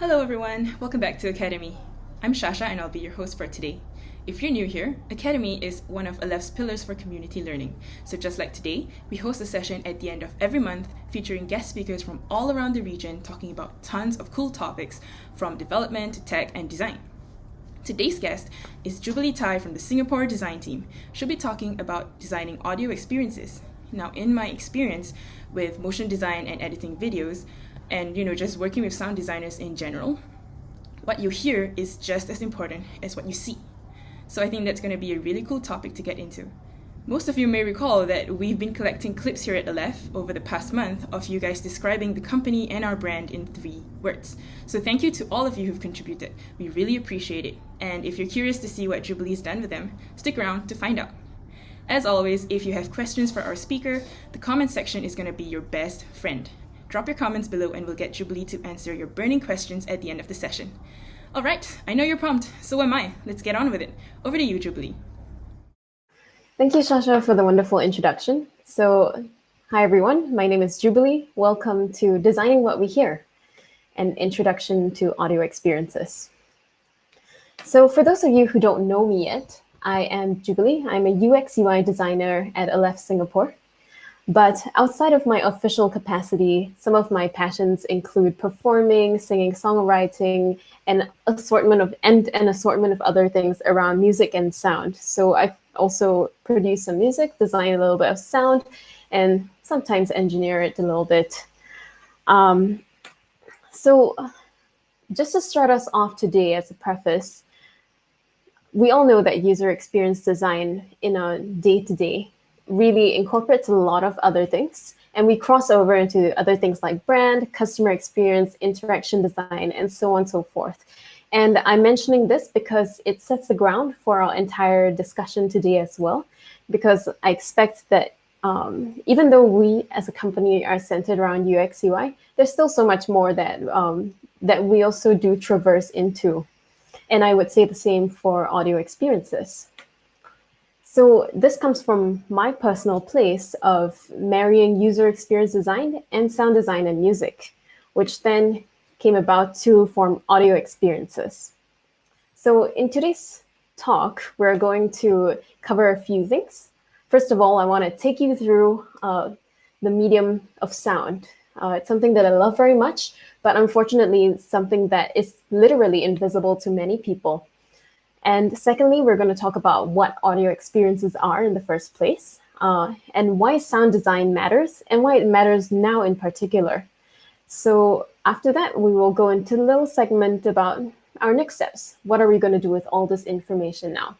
Hello everyone, welcome back to Academy. I'm Shasha and I'll be your host for today. If you're new here, Academy is one of Aleph's pillars for community learning. So just like today, we host a session at the end of every month featuring guest speakers from all around the region talking about tons of cool topics from development to tech and design. Today's guest is Jubilee from the Singapore design team. She'll be talking about designing audio experiences. Now, in my experience with motion design and editing videos, and just working with sound designers in general, what you hear is just as important as what you see. So I think that's going to be a really cool topic to get into. Most of you may recall that we've been collecting clips here at Aleph over the past month of you guys describing the company and our brand in 3 words. So thank you to all of you who've contributed. We really appreciate it. And if you're curious to see what Jubilee's done with them, stick around to find out. As always, if you have questions for our speaker, the comment section is going to be your best friend. Drop your comments below and we'll get Jubilee to answer your burning questions at the end of the session. All right, I know you're pumped, so am I. Let's get on with it. Over to you, Jubilee. Thank you, Shasha, for the wonderful introduction. So, hi everyone, my name is Jubilee. Welcome to Designing What We Hear, an introduction to audio experiences. So for those of you who don't know me yet, I am Jubilee. I'm a UX UI designer at Aleph Singapore. But outside of my official capacity, some of my passions include performing, singing, songwriting, and an assortment of other things around music and sound. So I've also produce some music, design a little bit of sound, and sometimes engineer it a little bit. So just to start us off today as a preface, we all know that user experience design in a day-to-day really incorporates a lot of other things. And we cross over into other things like brand, customer experience, interaction design, and so on and so forth. And I'm mentioning this because it sets the ground for our entire discussion today as well, because I expect that even though we as a company are centered around UX UI, there's still so much more that, that we also do traverse into. And I would say the same for audio experiences. So this comes from my personal place of marrying user experience design and sound design and music, which then came about to form audio experiences. So in today's talk, we're going to cover a few things. First of all, I want to take you through the medium of sound. It's something that I love very much, but unfortunately, something that is literally invisible to many people. And secondly, we're going to talk about what audio experiences are in the first place, and why sound design matters, and why it matters now in particular. So after that, we will go into a little segment about our next steps. What are we going to do with all this information now?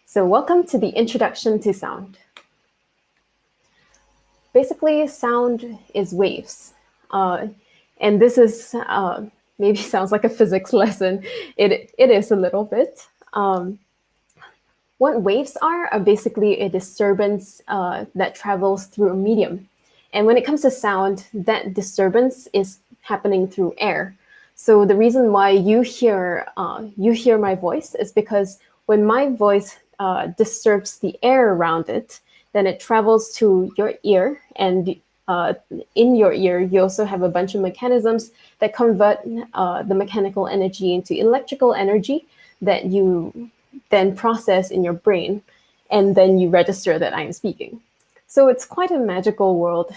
So welcome to the introduction to sound. Basically, sound is waves. And this is maybe sounds like a physics lesson. It is a little bit. What waves are basically a disturbance that travels through a medium. And when it comes to sound, that disturbance is happening through air. So the reason why you hear my voice is because when my voice disturbs the air around it, then it travels to your ear, and in your ear, you also have a bunch of mechanisms that convert the mechanical energy into electrical energy that you then process in your brain, and then you register that I am speaking. So it's quite a magical world,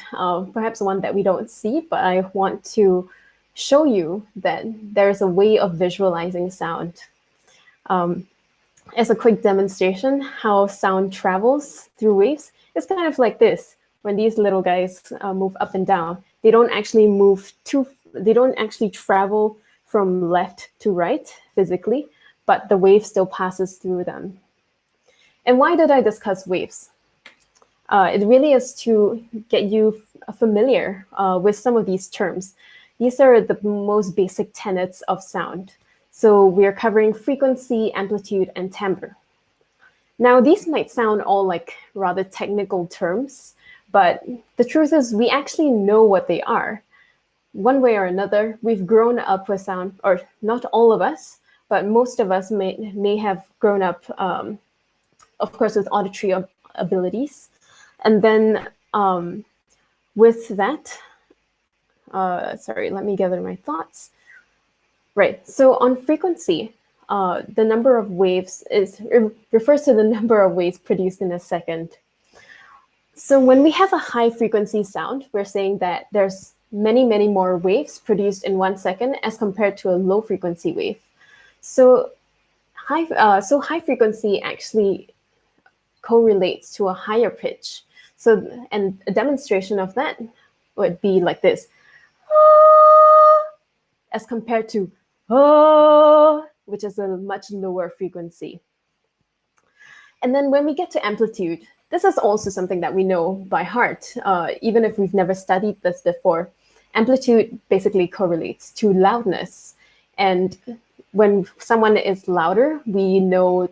perhaps one that we don't see, but I want to show you that there's a way of visualizing sound. As a quick demonstration, how sound travels through waves is kind of like this. When these little guys move up and down, they don't actually travel from left to right physically, but the wave still passes through them. And why did I discuss waves? It really is to get you familiar with some of these terms. These are the most basic tenets of sound. So we are covering frequency, amplitude, and timbre. Now, these might sound all like rather technical terms, but the truth is we actually know what they are. One way or another, we've grown up with sound, or not all of us, but most of us may have grown up, of course, with auditory abilities. And then with that, Sorry, let me gather my thoughts. Right, so on frequency, the number of waves refers to the number of waves produced in a second. So when we have a high frequency sound, we're saying that there's many, many more waves produced in 1 second as compared to a low frequency wave. So high frequency actually correlates to a higher pitch. So, and a demonstration of that would be like this, as compared to which is a much lower frequency. And then when we get to amplitude, this is also something that we know by heart, even if we've never studied this before. Amplitude basically correlates to loudness. And when someone is louder, we know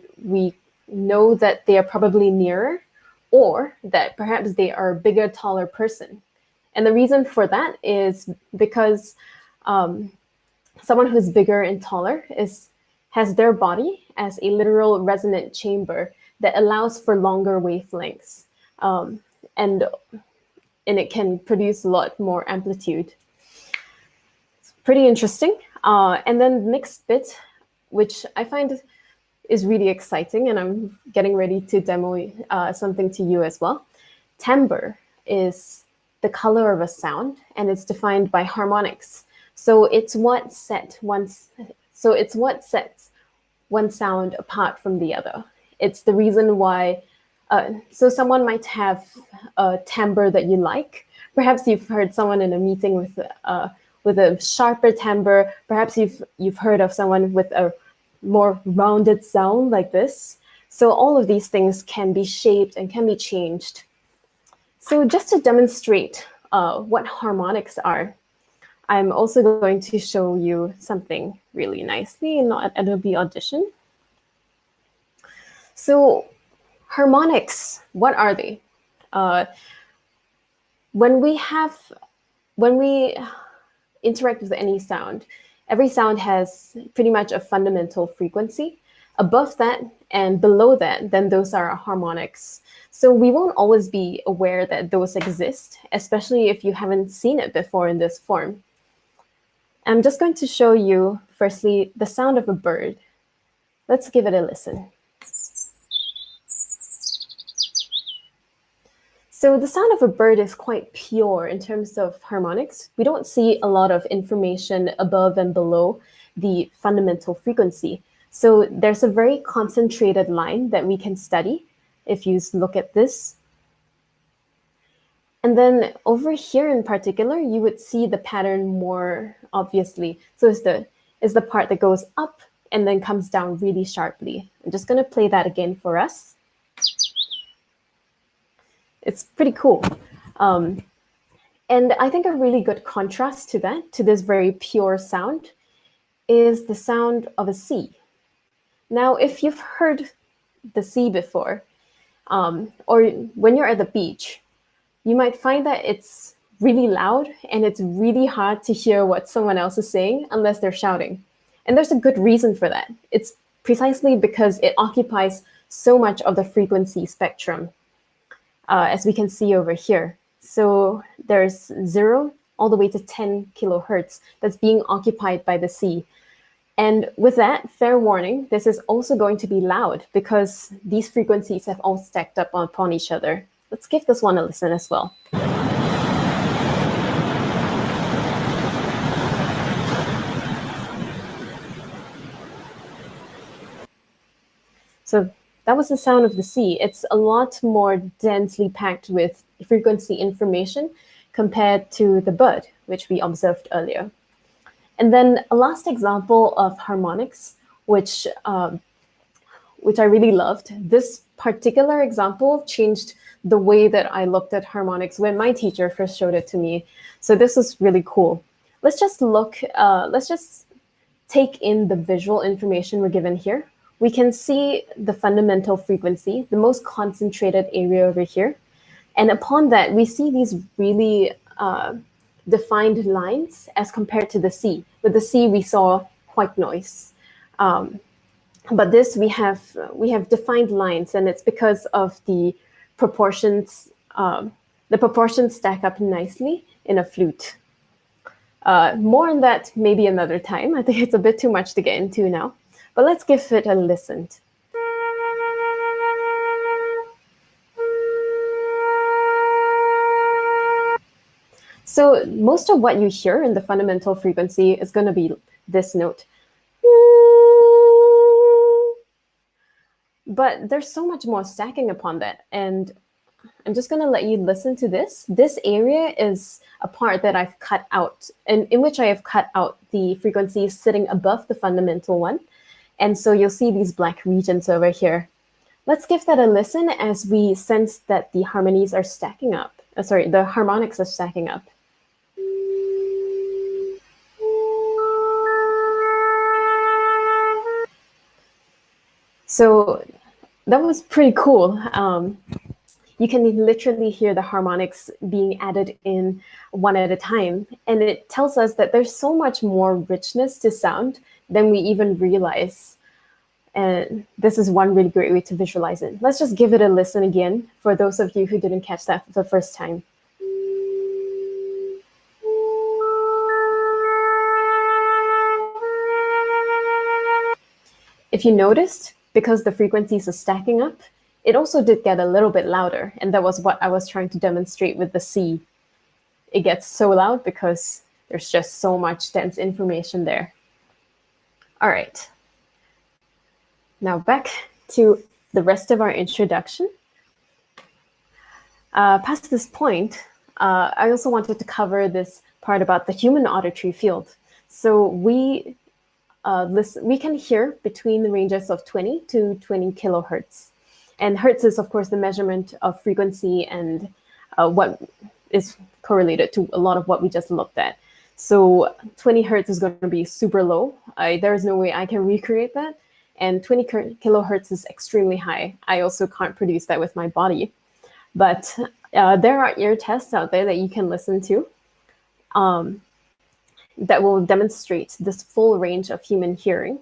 that they are probably nearer, or that perhaps they are a bigger, taller person. And the reason for that is because someone who's bigger and taller has their body as a literal resonant chamber that allows for longer wavelengths, and it can produce a lot more amplitude. It's pretty interesting. And then the next bit, which I find is really exciting, and I'm getting ready to demo something to you as well. Timbre is the color of a sound, and it's defined by harmonics. So it's what sets one sound apart from the other. It's the reason why. So someone might have a timbre that you like. Perhaps you've heard someone in a meeting with a sharper timbre. Perhaps you've heard of someone with a more rounded sound like this. So all of these things can be shaped and can be changed. So just to demonstrate what harmonics are, I'm also going to show you something really nicely in Adobe Audition. So harmonics, what are they? When we interact with any sound, every sound has pretty much a fundamental frequency. Above that and below that, then those are harmonics. So we won't always be aware that those exist, especially if you haven't seen it before in this form. I'm just going to show you, firstly, the sound of a bird. Let's give it a listen. So the sound of a bird is quite pure in terms of harmonics. We don't see a lot of information above and below the fundamental frequency. So there's a very concentrated line that we can study if you look at this. And then over here in particular, you would see the pattern more obviously. So it's the part that goes up and then comes down really sharply. I'm just going to play that again for us. It's pretty cool. And I think a really good contrast to that, to this very pure sound, is the sound of a sea. Now, if you've heard the sea before, or when you're at the beach, you might find that it's really loud and it's really hard to hear what someone else is saying unless they're shouting. And there's a good reason for that. It's precisely because it occupies so much of the frequency spectrum, as we can see over here. So there's 0 all the way to 10 kilohertz that's being occupied by the sea. And with that, fair warning, this is also going to be loud because these frequencies have all stacked up upon each other. Let's give this one a listen as well. So that was the sound of the sea. It's a lot more densely packed with frequency information compared to the bird, which we observed earlier. And then a last example of harmonics, which I really loved. This particular example changed the way that I looked at harmonics when my teacher first showed it to me. So this was really cool. Let's just take in the visual information we're given here. We can see the fundamental frequency, the most concentrated area over here. And upon that, we see these really defined lines as compared to the sea. With the sea, we saw white noise. But this, we have defined lines, and it's because of the proportions. The proportions stack up nicely in a flute. More on that maybe another time. I think it's a bit too much to get into now, but let's give it a listen. So most of what you hear in the fundamental frequency is going to be this note. But there's so much more stacking upon that. And I'm just going to let you listen to this. This area is a part that I've cut out, and in which I have cut out the frequencies sitting above the fundamental one. And so you'll see these black regions over here. Let's give that a listen as we sense that the harmonies are stacking up. The harmonics are stacking up. So that was pretty cool. You can literally hear the harmonics being added in one at a time. And it tells us that there's so much more richness to sound than we even realize. And this is one really great way to visualize it. Let's just give it a listen again for those of you who didn't catch that the first time. If you noticed, because the frequencies are stacking up, it also did get a little bit louder, and that was what I was trying to demonstrate with the C. It gets so loud because there's just so much dense information there. All right. Now back to the rest of our introduction. Past this point, I also wanted to cover this part about the human auditory field. So we can hear between the ranges of 20 to 20 kilohertz. And hertz is, of course, the measurement of frequency and what is correlated to a lot of what we just looked at. So 20 hertz is going to be super low. There is no way I can recreate that. And 20 kilohertz is extremely high. I also can't produce that with my body. But there are ear tests out there that you can listen to that will demonstrate this full range of human hearing.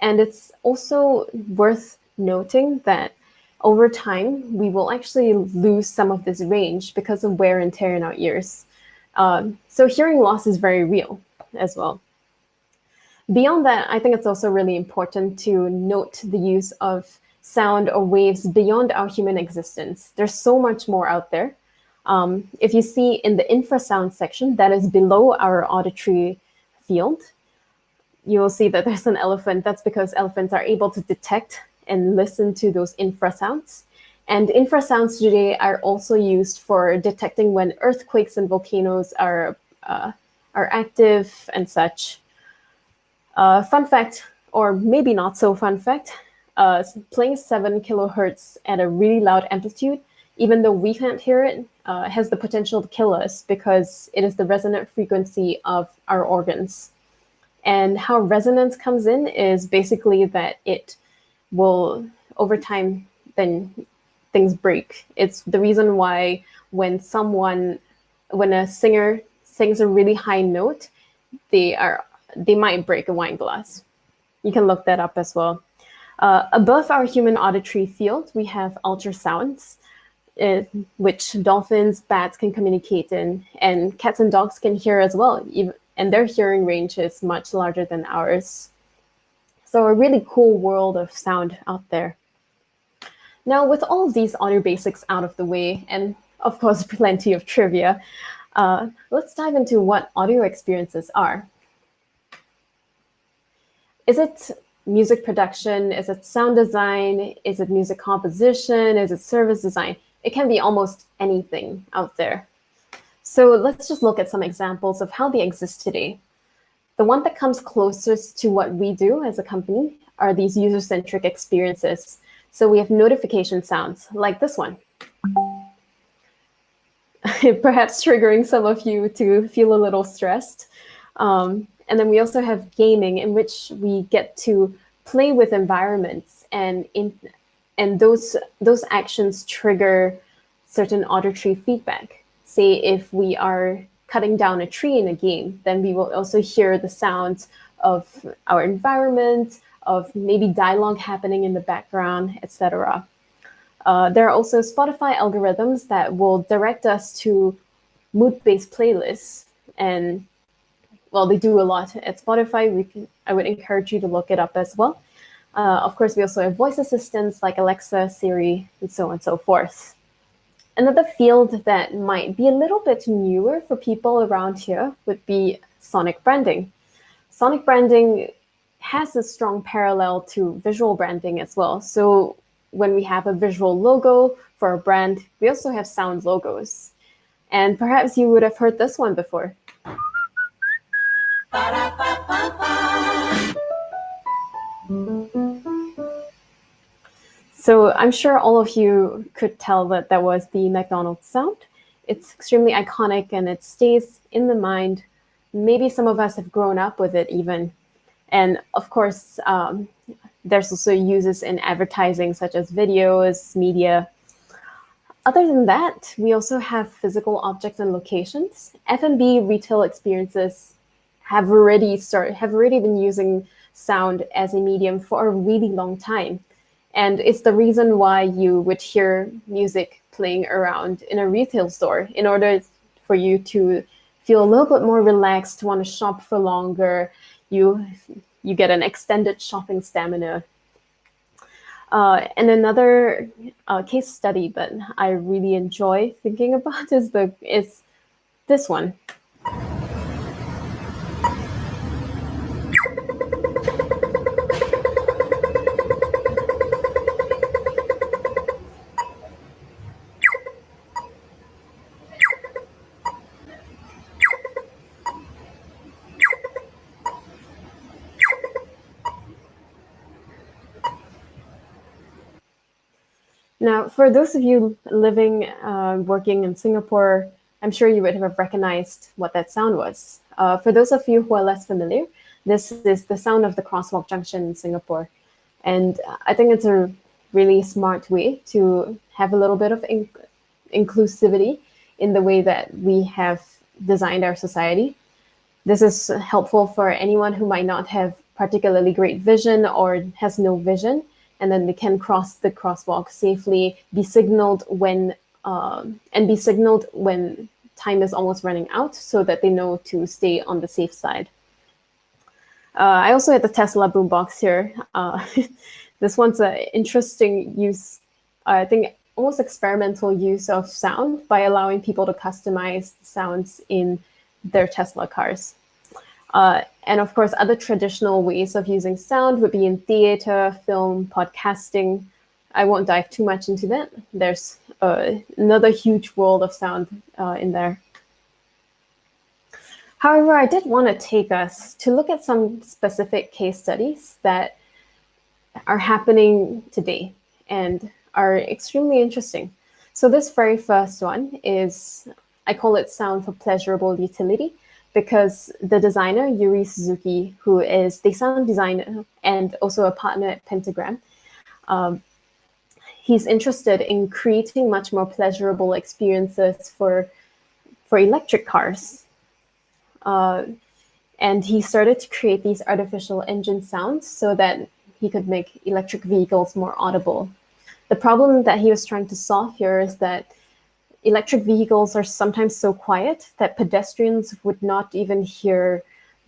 And it's also worth noting that over time, we will actually lose some of this range because of wear and tear in our ears. So hearing loss is very real as well. Beyond that, I think it's also really important to note the use of sound or waves beyond our human existence. There's so much more out there. If you see in the infrasound section that is below our auditory field, you will see that there's an elephant. That's because elephants are able to detect and listen to those infrasounds. And infrasounds today are also used for detecting when earthquakes and volcanoes are active and such. Fun fact, or maybe not so fun fact, playing 7 kilohertz at a really loud amplitude, even though we can't hear it, has the potential to kill us because it is the resonant frequency of our organs. And how resonance comes in is basically that it will, over time, then things break. It's the reason why when a singer sings a really high note, they might break a wine glass. You can look that up as well. Above our human auditory field, we have ultrasounds, which dolphins, bats can communicate in, and cats and dogs can hear as well, and their hearing range is much larger than ours. So a really cool world of sound out there. Now, with all of these audio basics out of the way, and of course, plenty of trivia, let's dive into what audio experiences are. Is it music production? Is it sound design? Is it music composition? Is it service design? It can be almost anything out there. So let's just look at some examples of how they exist today. The one that comes closest to what we do as a company are these user-centric experiences. So we have notification sounds like this one. Perhaps triggering some of you to feel a little stressed. And then we also have gaming, in which we get to play with environments, and those actions trigger certain auditory feedback. Say if we are cutting down a tree in a game, then we will also hear the sounds of our environment, of maybe dialogue happening in the background, etc. There are also Spotify algorithms that will direct us to mood-based playlists, and well, they do a lot at Spotify. I would encourage you to look it up as well. Of course, we also have voice assistants like Alexa, Siri, and so on and so forth. Another field that might be a little bit newer for people around here would be sonic branding. Sonic branding has a strong parallel to visual branding as well. So when we have a visual logo for a brand, we also have sound logos. And perhaps you would have heard this one before. So I'm sure all of you could tell that that was the McDonald's sound. It's extremely iconic and it stays in the mind. Maybe some of us have grown up with it even. And of course, there's also uses in advertising such as videos, media. Other than that, we also have physical objects and locations. F&B retail experiences have already been using sound as a medium for a really long time. And it's the reason why you would hear music playing around in a retail store in order for you to feel a little bit more relaxed, want to shop for longer. You get an extended shopping stamina. And another case study that I really enjoy thinking about is this one. Now, for those of you living, working in Singapore, I'm sure you would have recognized what that sound was. For those of you who are less familiar, this is the sound of the crosswalk junction in Singapore. And I think it's a really smart way to have a little bit of inclusivity in the way that we have designed our society. This is helpful for anyone who might not have particularly great vision or has no vision, and then they can cross the crosswalk safely, be signaled when time is almost running out so that they know to stay on the safe side. I also had the Tesla boombox here. This one's an interesting use, I think almost experimental use of sound by allowing people to customize sounds in their Tesla cars. And of course, other traditional ways of using sound would be in theater, film, podcasting. I won't dive too much into that. There's another huge world of sound in there. However, I did want to take us to look at some specific case studies that are happening today and are extremely interesting. So this very first one is, I call it sound for pleasurable utility, because the designer, Yuri Suzuki, who is the sound designer and also a partner at Pentagram, he's interested in creating much more pleasurable experiences for electric cars. And he started to create these artificial engine sounds so that he could make electric vehicles more audible. The problem that he was trying to solve here is that electric vehicles are sometimes so quiet that pedestrians would not even hear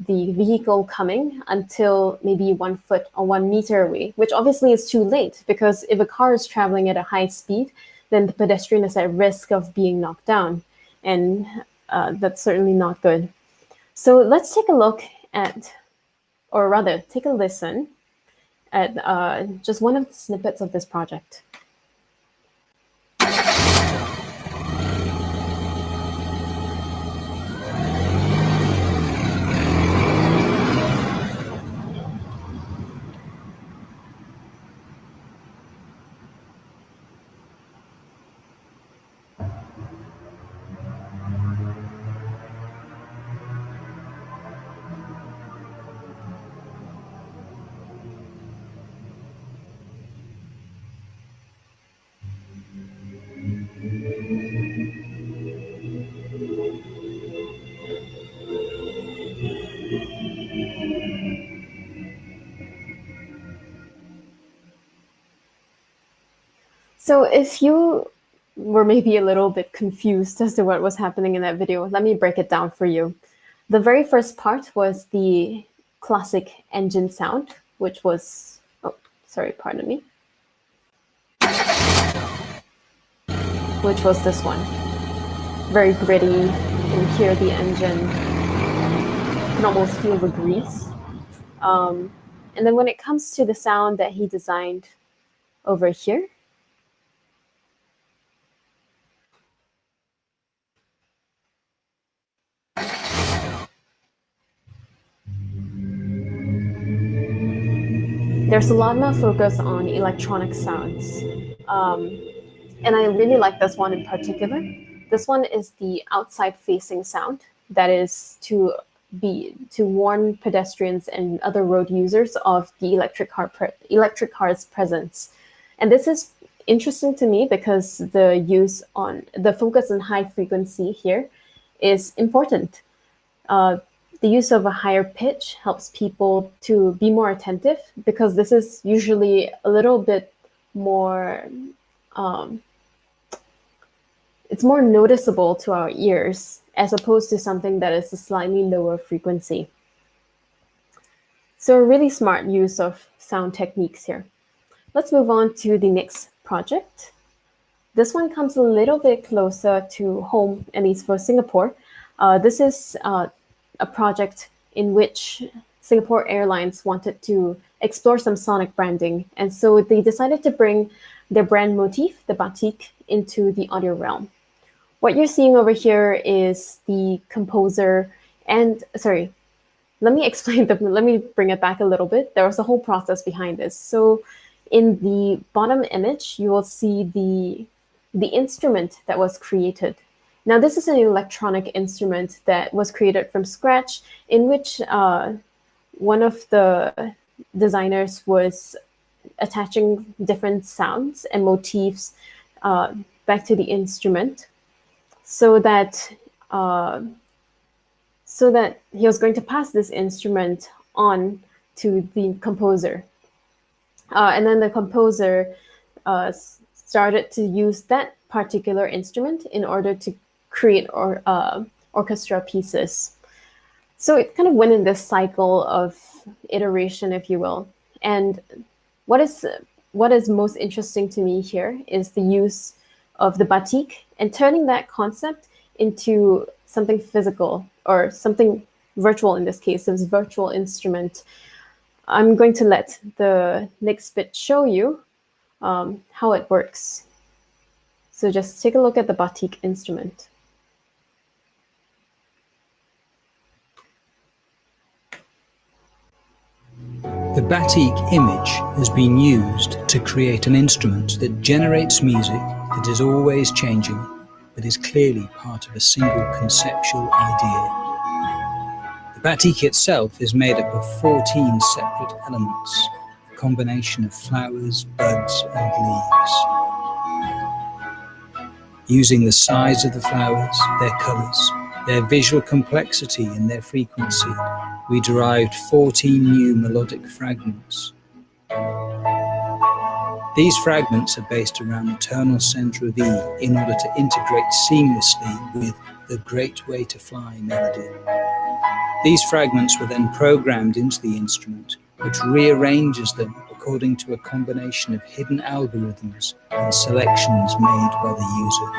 the vehicle coming until maybe 1 foot or 1 meter away, which obviously is too late, because if a car is traveling at a high speed, then the pedestrian is at risk of being knocked down. And that's certainly not good. So let's take a look at, or rather, take a listen at just one of the snippets of this project. So if you were maybe a little bit confused as to what was happening in that video, let me break it down for you. The very first part was the classic engine sound, which was, oh, sorry, pardon me, which was this one. Very gritty, you can hear the engine, you can almost feel the grease. And then when it comes to the sound that he designed over here, there's a lot more focus on electronic sounds. And I really like this one in particular. This one is the outside-facing sound that is to warn pedestrians and other road users of the electric car's presence. And this is interesting to me because the focus on high frequency here is important. The use of a higher pitch helps people to be more attentive because this is usually a little bit more, it's more noticeable to our ears as opposed to something that is a slightly lower frequency. So a really smart use of sound techniques here. Let's move on to the next project. This one comes a little bit closer to home, at least for Singapore. This is a project in which Singapore Airlines wanted to explore some sonic branding. And so they decided to bring their brand motif, the batik, into the audio realm. What you're seeing over here is the composer and, sorry, let me explain, let me bring it back a little bit. There was a whole process behind this. So in the bottom image, you will see the instrument that was created. Now, this is an electronic instrument that was created from scratch, in which one of the designers was attaching different sounds and motifs back to the instrument so that he was going to pass this instrument on to the composer. And then the composer started to use that particular instrument in order to create orchestra pieces. So it kind of went in this cycle of iteration, if you will. And what is most interesting to me here is the use of the batik and turning that concept into something physical or something virtual. In this case, this virtual instrument. I'm going to let the next bit show you how it works. So just take a look at the batik instrument. The batik image has been used to create an instrument that generates music that is always changing, but is clearly part of a single conceptual idea. The batik itself is made up of 14 separate elements, a combination of flowers, buds, and leaves. Using the size of the flowers, their colours, their visual complexity and their frequency, we derived 14 new melodic fragments. These fragments are based around the tonal centre of E in order to integrate seamlessly with the Great Way to Fly melody. These fragments were then programmed into the instrument, which rearranges them according to a combination of hidden algorithms and selections made by the user.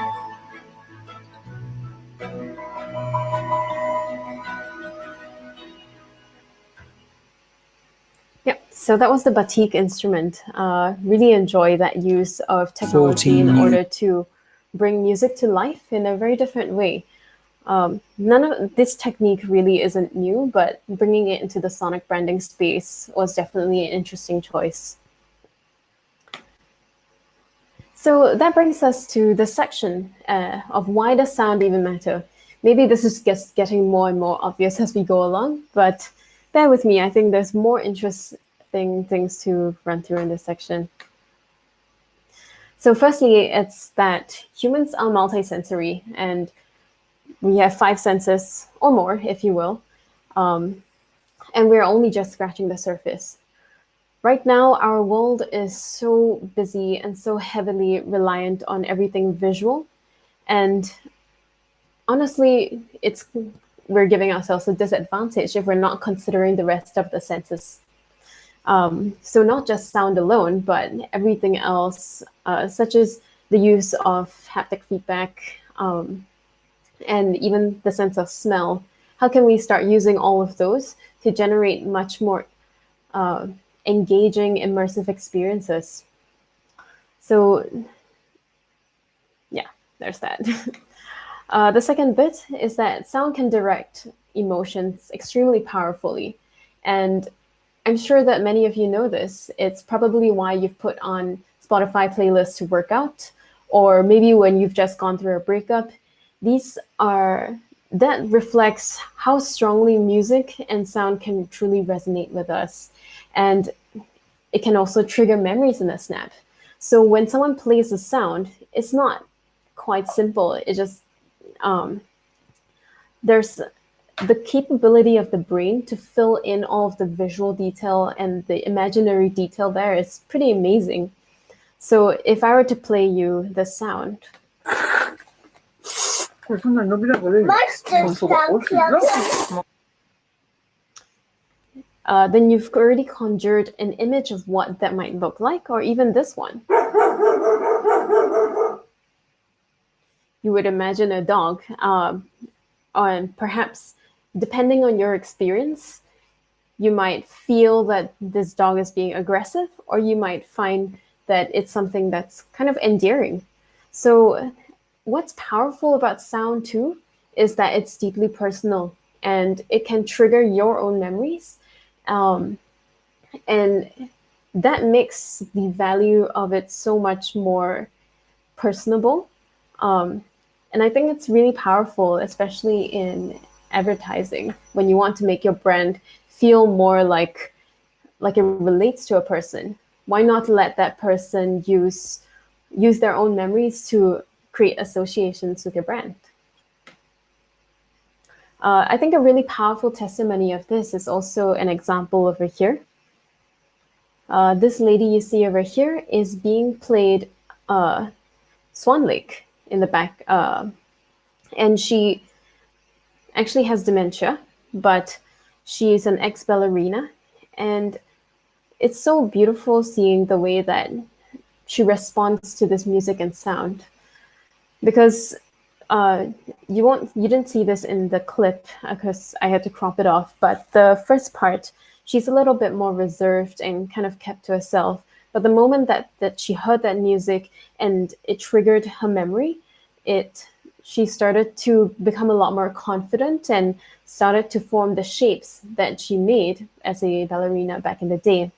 Yeah, so that was the batik instrument. Really enjoy that use of technology in order to bring music to life in a very different way. None of this technique really isn't new, but bringing it into the sonic branding space was definitely an interesting choice. So that brings us to the section of why does sound even matter? Maybe this is just getting more and more obvious as we go along, but bear with me. I think there's more interesting things to run through in this section. So firstly, it's that humans are multisensory, and we have 5 senses or more, if you will, and we're only just scratching the surface. Right now, our world is so busy and so heavily reliant on everything visual, and honestly, it's we're giving ourselves a disadvantage if we're not considering the rest of the senses. So not just sound alone, but everything else, such as the use of haptic feedback, and even the sense of smell. How can we start using all of those to generate much more engaging, immersive experiences? So yeah, there's that. The second bit is that sound can direct emotions extremely powerfully. And I'm sure that many of you know this. It's probably why you've put on Spotify playlists to work out, or maybe when you've just gone through a breakup. That reflects how strongly music and sound can truly resonate with us. And it can also trigger memories in a snap. So when someone plays a sound, it's not quite simple. It just, there's the capability of the brain to fill in all of the visual detail and the imaginary detail there is pretty amazing. So if I were to play you the sound, then you've already conjured an image of what that might look like, or even this one. You would imagine a dog, and perhaps depending on your experience, you might feel that this dog is being aggressive, or you might find that it's something that's kind of endearing. So what's powerful about sound too is that it's deeply personal and it can trigger your own memories. And that makes the value of it so much more personable. And I think it's really powerful, especially in advertising, when you want to make your brand feel more like it relates to a person. Why not let that person use their own memories to create associations with your brand? I think a really powerful testimony of this is also an example over here. This lady you see over here is being played Swan Lake in the back. And she actually has dementia, but she's an ex-ballerina. And it's so beautiful seeing the way that she responds to this music and sound. Because you didn't see this in the clip because I had to crop it off, but the first part, she's a little bit more reserved and kind of kept to herself. But the moment that she heard that music and it triggered her memory, she started to become a lot more confident and started to form the shapes that she made as a ballerina back in the day.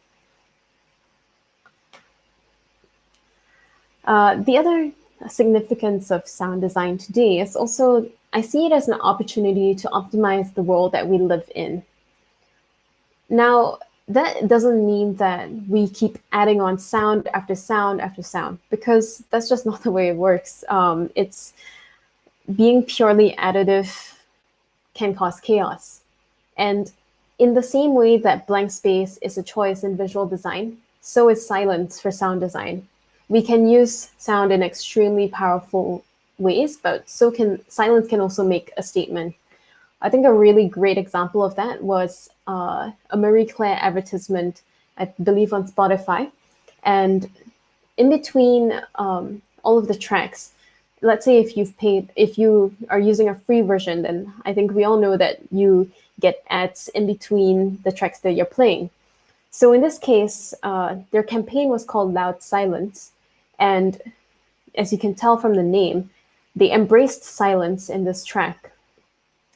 The other significance of sound design today is also, I see it as an opportunity to optimize the world that we live in. Now, that doesn't mean that we keep adding on sound after sound after sound, because that's just not the way it works. It's being purely additive can cause chaos. And in the same way that blank space is a choice in visual design, so is silence for sound design. We can use sound in extremely powerful ways, but silence can also make a statement. I think a really great example of that was a Marie Claire advertisement, I believe on Spotify. And in between all of the tracks, let's say if you are using a free version, then I think we all know that you get ads in between the tracks that you're playing. So in this case, their campaign was called Loud Silence. And as you can tell from the name, they embraced silence in this track.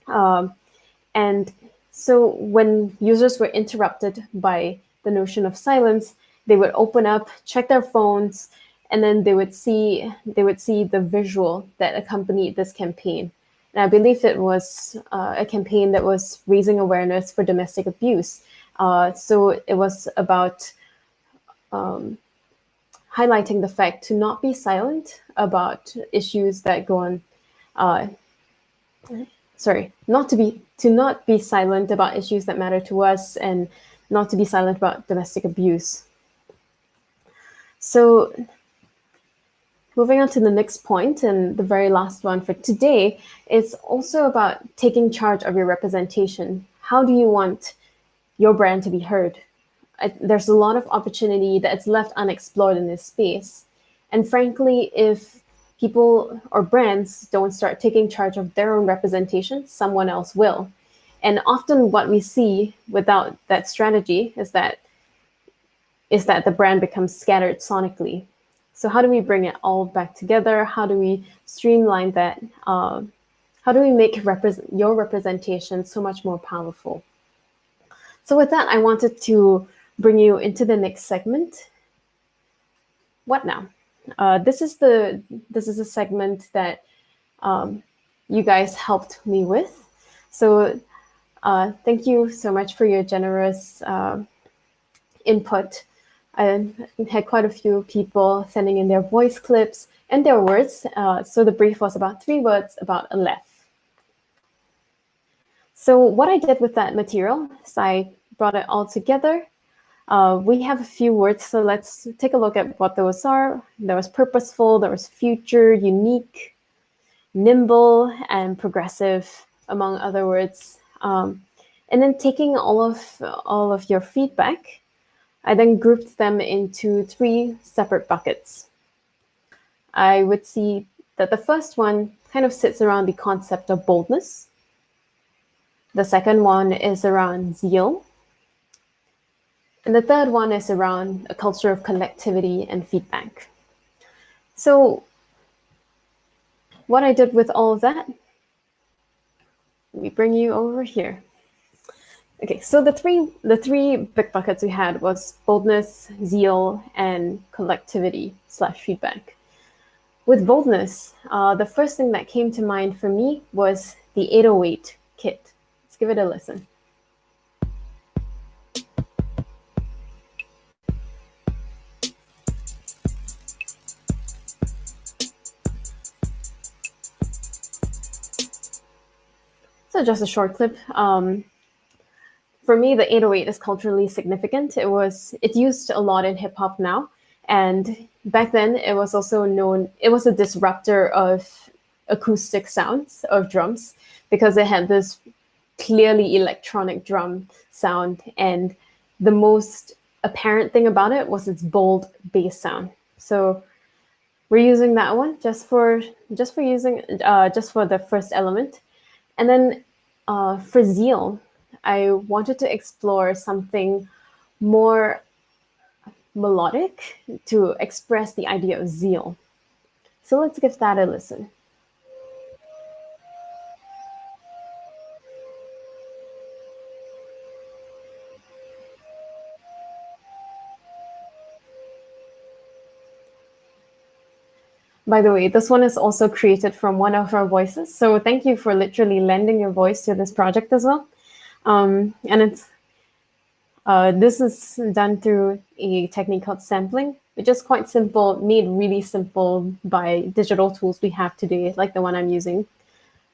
And so when users were interrupted by the notion of silence, they would open up, check their phones, and then they would see the visual that accompanied this campaign. And I believe it was a campaign that was raising awareness for domestic abuse. So it was about highlighting the fact to not be silent about issues that go on. To not be silent about issues that matter to us, and not to be silent about domestic abuse. So Moving on to the next point, and the very last one for today, is also about taking charge of your representation. How do you want your brand to be heard? There's a lot of opportunity that's left unexplored in this space. And frankly, if people or brands don't start taking charge of their own representation, someone else will. And often what we see without that strategy is that the brand becomes scattered sonically. So how do we bring it all back together? How do we streamline that? How do we make your representation so much more powerful? So with that, I wanted to bring you into the next segment. What now? This is a segment that you guys helped me with. So thank you so much for your generous input. I had quite a few people sending in their voice clips and their words. So the brief was about 3 words about Aleph. So what I did with that material is I brought it all together. We have a few words, so let's take a look at what those are. There was purposeful, there was future, unique, nimble, and progressive, among other words. And then taking all of your feedback, I then grouped them into 3 separate buckets. I would see that the first one kind of sits around the concept of boldness. The second one is around zeal. And the third one is around a culture of connectivity and feedback. So what I did with all of that, let me bring you over here. Okay, so the three big buckets we had was boldness, zeal, and collectivity/feedback. With boldness, the first thing that came to mind for me was the 808 kit. Let's give it a listen. So just a short clip. For me, the 808 is culturally significant. It's used a lot in hip hop now. And back then it was also known, it was a disruptor of acoustic sounds of drums because it had this clearly electronic drum sound. And the most apparent thing about it was its bold bass sound. So we're using that one just for the first element. And then for zeal, I wanted to explore something more melodic to express the idea of zeal. So let's give that a listen. By the way, this one is also created from one of our voices. So thank you for literally lending your voice to this project as well. And this is done through a technique called sampling, which is quite simple, made really simple by digital tools we have today, like the one I'm using.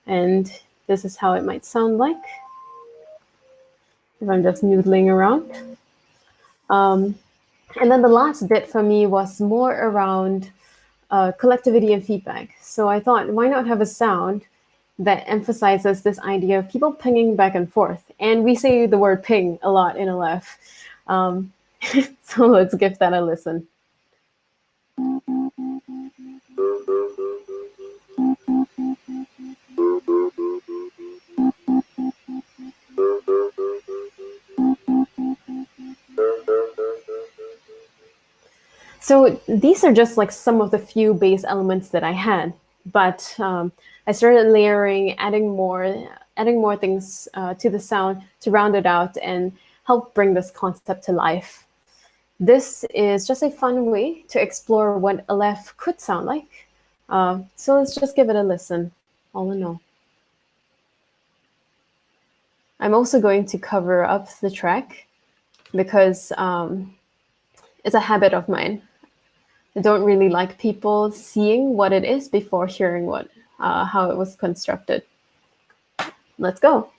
And this is how it might sound like if I'm just noodling around. And then the last bit for me was more around collectivity and feedback. So I thought, why not have a sound that emphasizes this idea of people pinging back and forth? And we say the word ping a lot in Aleph. So let's give that a listen. So these are just like some of the few base elements that I had, but I started layering, adding more things to the sound to round it out and help bring this concept to life. This is just a fun way to explore what Aleph could sound like. So let's just give it a listen, all in all. I'm also going to cover up the track because it's a habit of mine. I don't really like people seeing what it is before hearing how it was constructed. Let's go.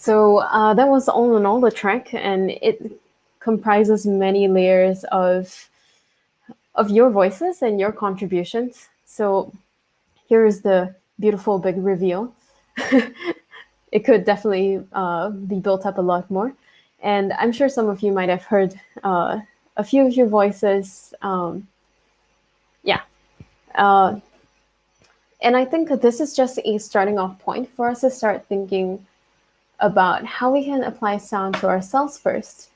So that was all in all the track, and it comprises many layers of your voices and your contributions. So here is the beautiful big reveal. It could definitely be built up a lot more. And I'm sure some of you might have heard a few of your voices. Yeah. And I think that this is just a starting off point for us to start thinking about how we can apply sound to ourselves first.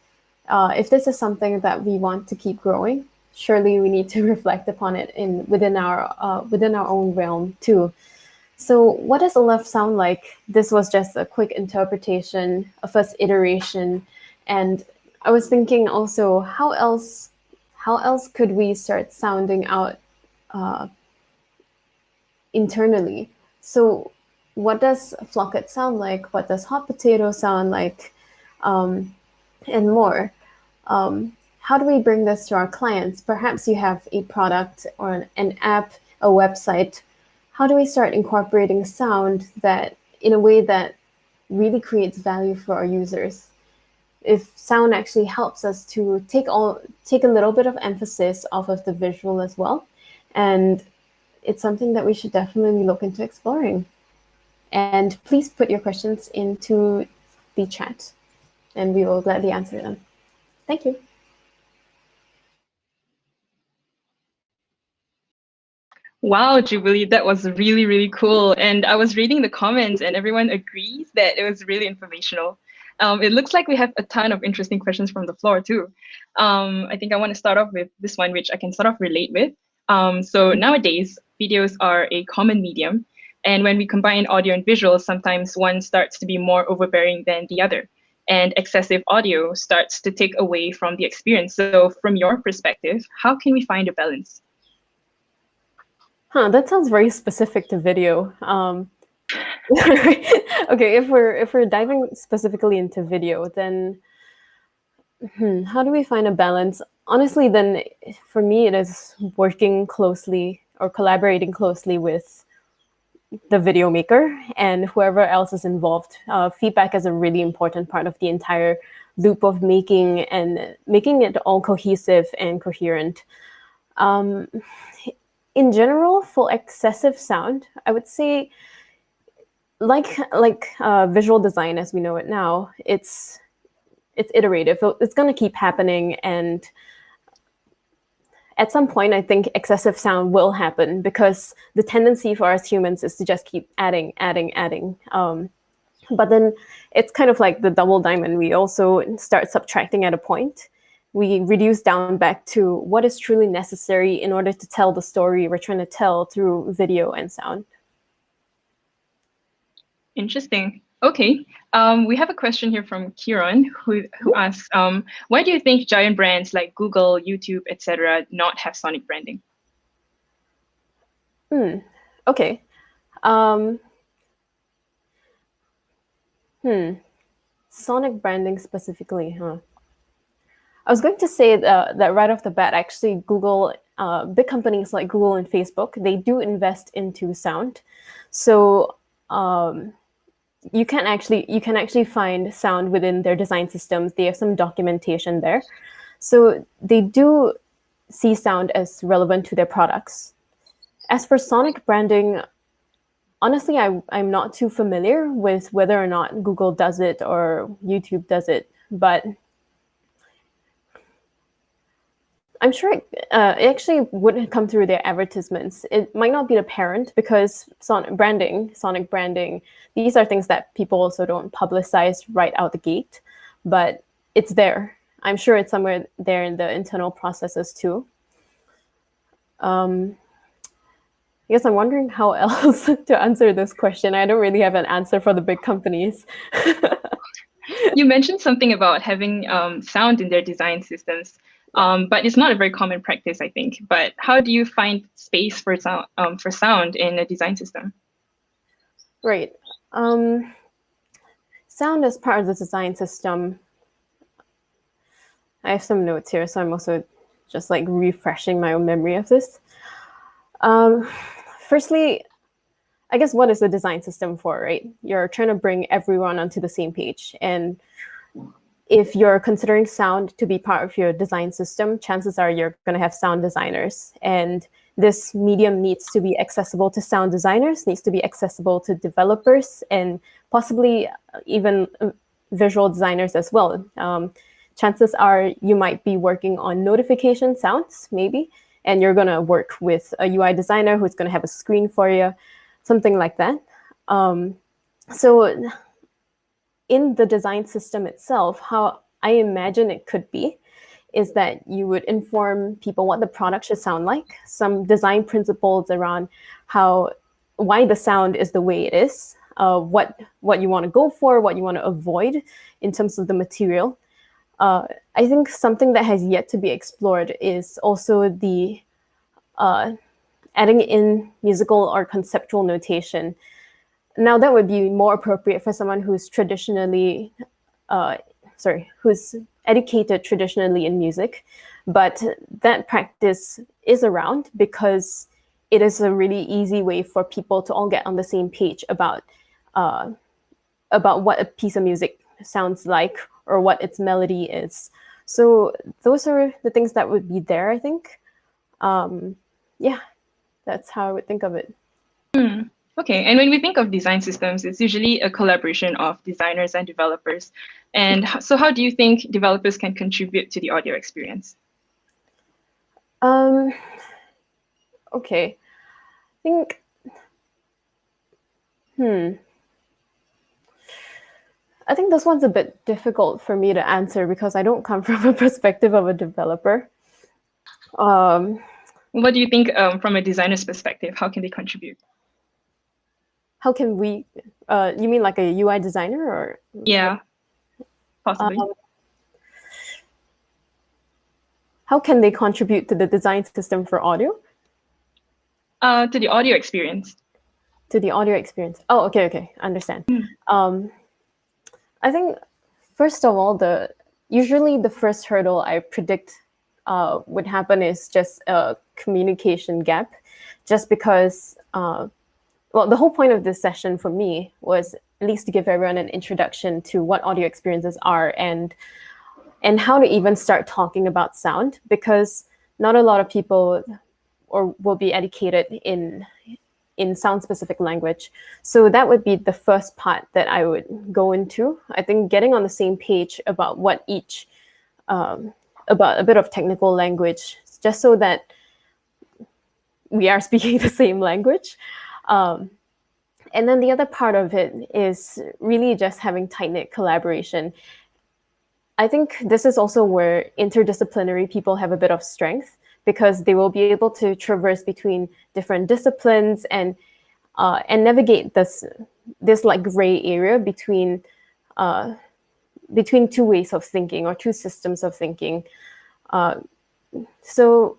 If this is something that we want to keep growing, surely we need to reflect upon it within our own realm too. So what does Aleph sound like? This was just a quick interpretation, a first iteration. And I was thinking also, how else could we start sounding out internally? So what does Flocket sound like? What does hot potato sound like? And more. How do we bring this to our clients? Perhaps you have a product or an app, a website. How do we start incorporating sound that in a way that really creates value for our users? If sound actually helps us to take a little bit of emphasis off of the visual as well, and it's something that we should definitely look into exploring. And please put your questions into the chat, and we will gladly answer them. Thank you. Wow, Jubilee, that was really, really cool. And I was reading the comments and everyone agrees that it was really informational. It looks like we have a ton of interesting questions from the floor too. I think I want to start off with this one, which I can sort of relate with. So nowadays, videos are a common medium. And when we combine audio and visual, sometimes one starts to be more overbearing than the other. And excessive audio starts to take away from the experience. So from your perspective, how can we find a balance? That sounds very specific to video. Okay, if we're diving specifically into video, then how do we find a balance? Honestly, then for me, it is working closely or collaborating closely with the video maker and whoever else is involved. Feedback is a really important part of the entire loop of making it all cohesive and coherent. In general, for excessive sound, I would say, like visual design as we know it now, it's iterative. It's going to keep happening, and at some point, I think excessive sound will happen because the tendency for us humans is to just keep adding. But then it's kind of like the double diamond. We also start subtracting at a point. We reduce down back to what is truly necessary in order to tell the story we're trying to tell through video and sound. Interesting. Okay. We have a question here from Kieran who asks, why do you think giant brands like Google, YouTube, etc., not have sonic branding? Okay. Sonic branding specifically, huh? I was going to say that right off the bat, actually, Google, big companies like Google and Facebook, they do invest into sound. So you can actually find sound within their design systems. They have some documentation there. So they do see sound as relevant to their products. As for sonic branding, honestly, I'm not too familiar with whether or not Google does it or YouTube does it, but I'm sure it actually wouldn't come through their advertisements. It might not be apparent because sonic branding, these are things that people also don't publicize right out the gate, but it's there. I'm sure it's somewhere there in the internal processes too. I guess I'm wondering how else to answer this question. I don't really have an answer for the big companies. You mentioned something about having sound in their design systems. But it's not a very common practice, I think. But how do you find space for sound in a design system? Right. Sound is part of the design system. I have some notes here, so I'm also just like refreshing my own memory of this. Firstly, I guess what is the design system for, right? You're trying to bring everyone onto the same page. And if you're considering sound to be part of your design system, chances are you're going to have sound designers. And this medium needs to be accessible to sound designers, needs to be accessible to developers, and possibly even visual designers as well. Chances are you might be working on notification sounds, maybe, and you're going to work with a UI designer who's going to have a screen for you, something like that. So in the design system itself, how I imagine it could be is that you would inform people what the product should sound like, some design principles around why the sound is the way it is, what you want to go for, what you want to avoid in terms of the material. I think something that has yet to be explored is also the adding in musical or conceptual notation. Now that would be more appropriate for someone who's who's educated traditionally in music, but that practice is around because it is a really easy way for people to all get on the same page about what a piece of music sounds like or what its melody is. So those are the things that would be there, I think. Yeah, that's how I would think of it. Okay, and when we think of design systems, it's usually a collaboration of designers and developers. And so how do you think developers can contribute to the audio experience? Okay, I think, I think this one's a bit difficult for me to answer because I don't come from a perspective of a developer. What do you think from a designer's perspective? How can they contribute? How can we, you mean like a UI designer or? Yeah, possibly. How can they contribute to the design system for audio? To the audio experience. To the audio experience. Oh, okay, understand. I think, first of all, usually the first hurdle I predict would happen is just a communication gap, just because, well, the whole point of this session for me was at least to give everyone an introduction to what audio experiences are and how to even start talking about sound, because not a lot of people will be educated in sound-specific language. So that would be the first part that I would go into. I think getting on the same page about what each, about a bit of technical language, just so that we are speaking the same language. And then the other part of it is really just having tight-knit collaboration. I think this is also where interdisciplinary people have a bit of strength, because they will be able to traverse between different disciplines and navigate this like gray area between two ways of thinking or two systems of thinking. So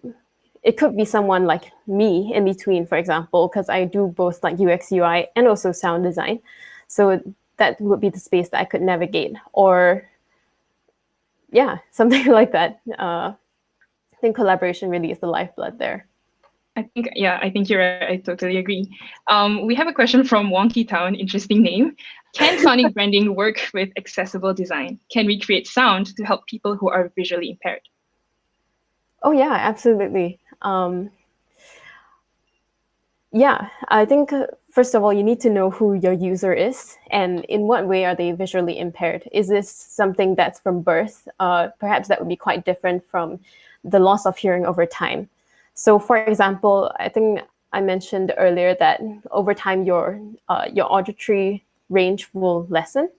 it could be someone like me in between, for example, because I do both like UX, UI, and also sound design. So that would be the space that I could navigate, or yeah, something like that. I think collaboration really is the lifeblood there. I think you're right. I totally agree. We have a question from Wonky Town, interesting name. Can sonic branding work with accessible design? Can we create sound to help people who are visually impaired? Oh yeah, absolutely. Yeah, I think first of all, you need to know who your user is and in what way are they visually impaired. Is this something that's from birth? Perhaps that would be quite different from the loss of hearing over time. So for example, I think I mentioned earlier that over time your auditory range will lessen.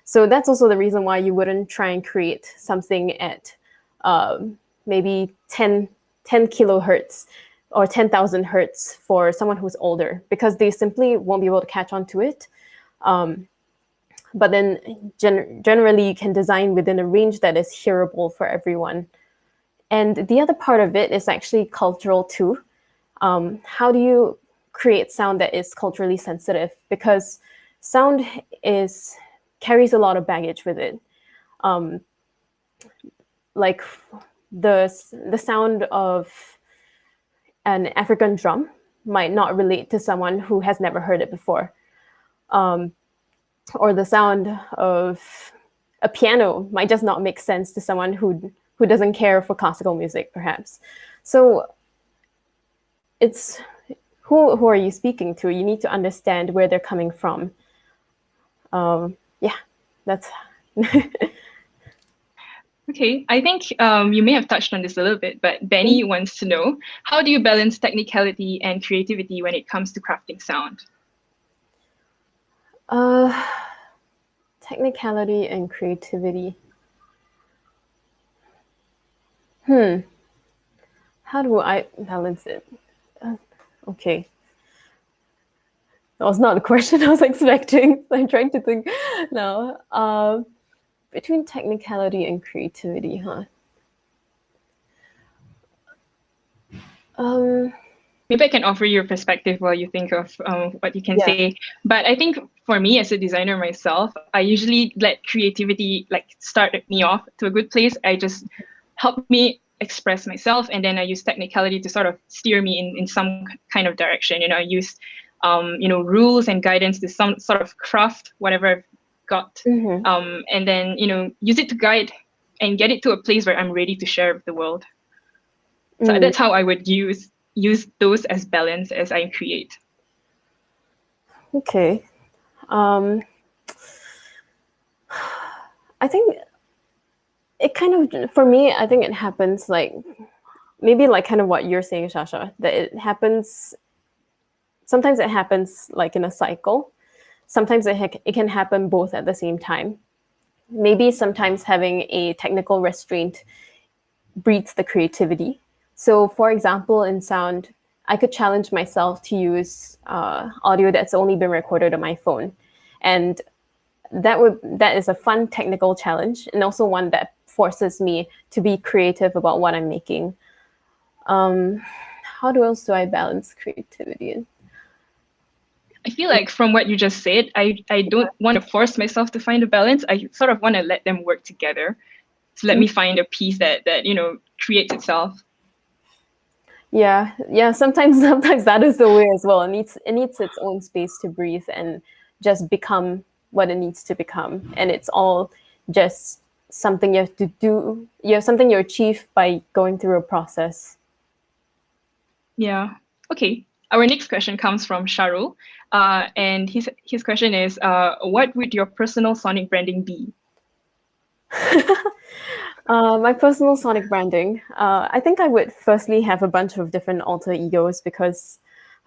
So that's also the reason why you wouldn't try and create something at maybe 10 kilohertz or 10,000 hertz for someone who's older, because they simply won't be able to catch on to it. But then generally you can design within a range that is hearable for everyone. And the other part of it is actually cultural too. How do you create sound that is culturally sensitive? Because sound carries a lot of baggage with it. Like the sound of an African drum might not relate to someone who has never heard it before. Or the sound of a piano might just not make sense to someone who doesn't care for classical music, perhaps. So it's who are you speaking to? You need to understand where they're coming from. Yeah, that's Okay, I think you may have touched on this a little bit, but Benny wants to know, how do you balance technicality and creativity when it comes to crafting sound? Technicality and creativity. How do I balance it? Okay. That was not the question I was expecting. I'm trying to think now. Between technicality and creativity, huh? Maybe I can offer you a perspective while you think of what you can say. But I think for me as a designer myself, I usually let creativity start me off to a good place. I just help me express myself, and then I use technicality to sort of steer me in some kind of direction. I use rules and guidance to some sort of craft whatever I've got, and then use it to guide and get it to a place where I'm ready to share with the world. So that's how I would use those as balance as I create. Okay. I think it kind of, for me, I think it happens maybe kind of what you're saying, Shasha, that it happens, sometimes it happens in a cycle. Sometimes it can happen both at the same time. Maybe sometimes having a technical restraint breeds the creativity. So for example, in sound, I could challenge myself to use audio that's only been recorded on my phone. And that is a fun technical challenge, and also one that forces me to be creative about what I'm making. How else do I balance creativity? I feel like from what you just said, I don't want to force myself to find a balance. I sort of want to let them work together to let me find a piece that creates itself. Yeah. Sometimes that is the way as well. It needs its own space to breathe and just become what it needs to become. And it's all just something you have to do. Something you achieve by going through a process. Yeah. Okay. Our next question comes from Sharul, and his question is, what would your personal sonic branding be? My personal sonic branding. I think I would firstly have a bunch of different alter egos, because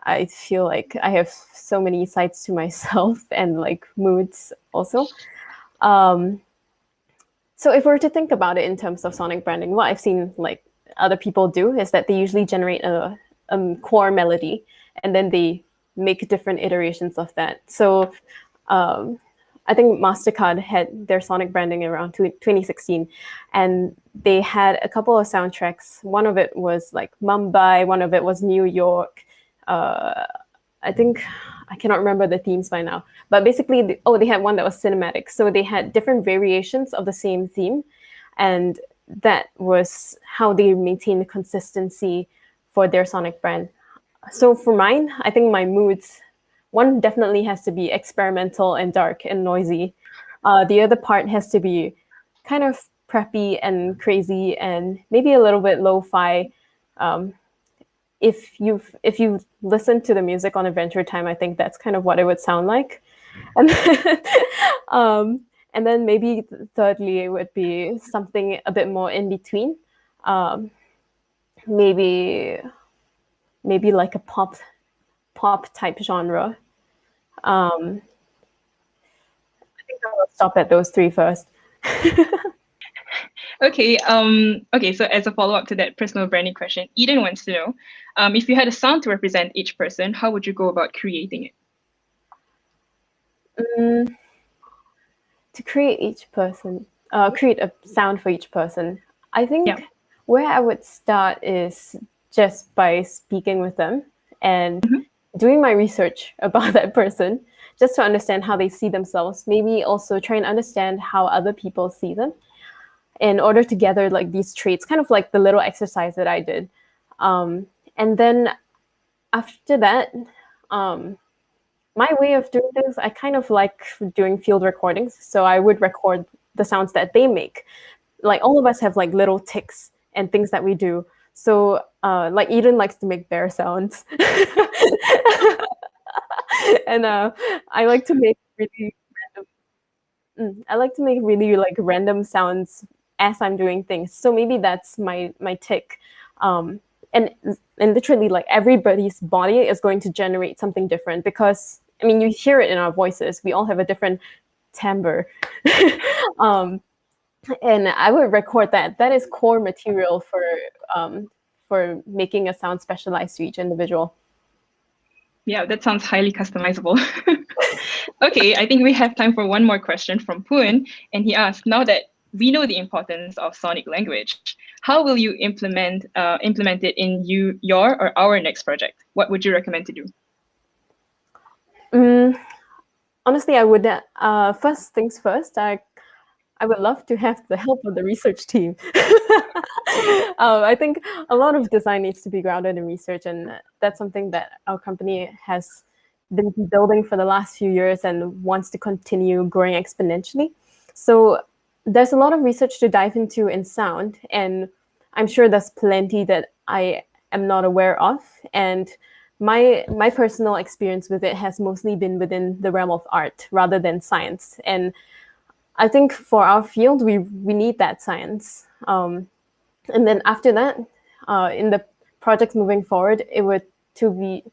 I feel like I have so many sides to myself and moods also. So if we're to think about it in terms of sonic branding, what I've seen other people do is that they usually generate a core melody, and then they make different iterations of that. So I think MasterCard had their sonic branding around 2016, and they had a couple of soundtracks. One of it was Mumbai, one of it was New York. I think I cannot remember the themes by now, but basically, they had one that was cinematic. So they had different variations of the same theme, and that was how they maintained consistency for their sonic brand. So for mine, I think my moods, one definitely has to be experimental and dark and noisy. The other part has to be kind of preppy and crazy and maybe a little bit lo-fi. If you listen to the music on Adventure Time, I think that's kind of what it would sound like. And and then maybe thirdly, it would be something a bit more in between. Maybe like a pop type genre. I think I'll stop at those three first. Okay. Okay. So as a follow-up to that personal branding question, Eden wants to know, if you had a sound to represent each person, how would you go about creating it? To create each person, create a sound for each person. I think where I would start is just by speaking with them and doing my research about that person, just to understand how they see themselves. Maybe also try and understand how other people see them, in order to gather these traits, kind of like the little exercise that I did. And then after that, my way of doing things, I kind of like doing field recordings. So I would record the sounds that they make. Like all of us have like little ticks and things that we do. So like Eden likes to make bear sounds. And I like to make really I like to make really like random sounds as I'm doing things. So maybe that's my tick. And literally like everybody's body is going to generate something different because I mean you hear it in our voices. We all have a different timbre. And I would record that. That is core material for making a sound specialized to each individual. Yeah, that sounds highly customizable. Okay, I think we have time for one more question from Poon. And he asked, now that we know the importance of sonic language, how will you implement it in your or our next project? What would you recommend to do? Honestly, I would, first things first, I would love to have the help of the research team. I think a lot of design needs to be grounded in research, and that's something that our company has been building for the last few years and wants to continue growing exponentially. So there's a lot of research to dive into in sound, and I'm sure there's plenty that I am not aware of. And my personal experience with it has mostly been within the realm of art rather than science. And I think for our field, we need that science. And then after that, in the projects moving forward, it would to be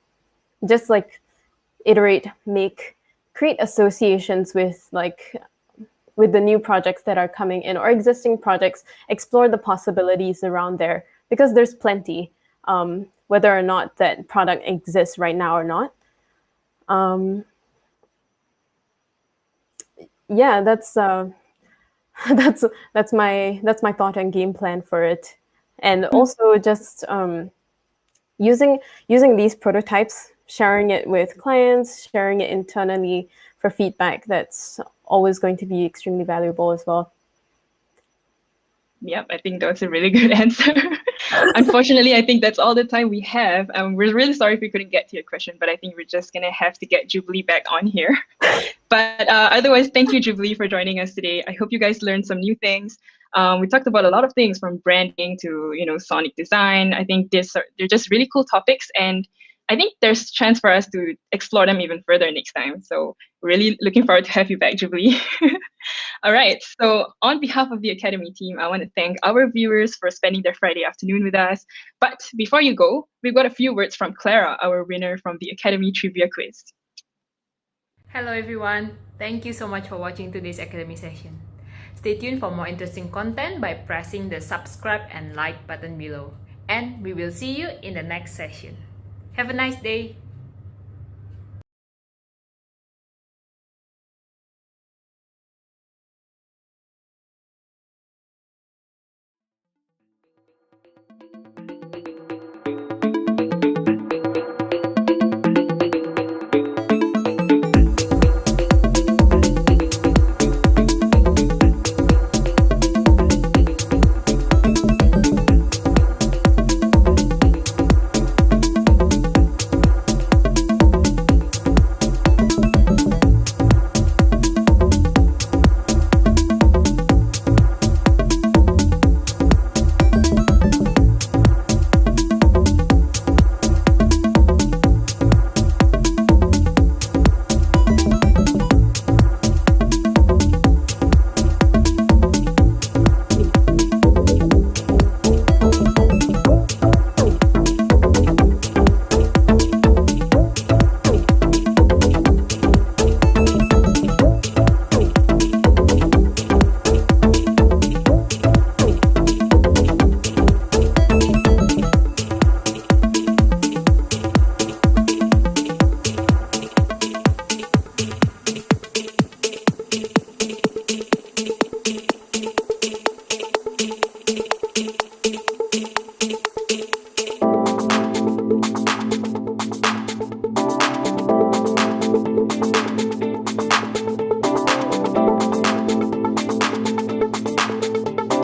just like iterate, create associations with the new projects that are coming in or existing projects, explore the possibilities around there because there's plenty, whether or not that product exists right now or not. Yeah, that's that's my thought and game plan for it, and also just using these prototypes, sharing it with clients, sharing it internally for feedback. That's always going to be extremely valuable as well. Yep, I think that was a really good answer. Unfortunately, I think that's all the time we have. We're really sorry if we couldn't get to your question, but I think we're just going to have to get Jubilee back on here. But otherwise, thank you, Jubilee, for joining us today. I hope you guys learned some new things. We talked about a lot of things from branding to sonic design. I think they're just really cool topics, and I think there's chance for us to explore them even further next time. So really looking forward to have you back, Jubilee. All right, so on behalf of the Academy team, I want to thank our viewers for spending their Friday afternoon with us. But before you go, we've got a few words from Clara, our winner from the Academy Trivia Quiz. Hello everyone, thank you so much for watching today's Academy session. Stay tuned for more interesting content by pressing the subscribe and like button below. And we will see you in the next session. Have a nice day.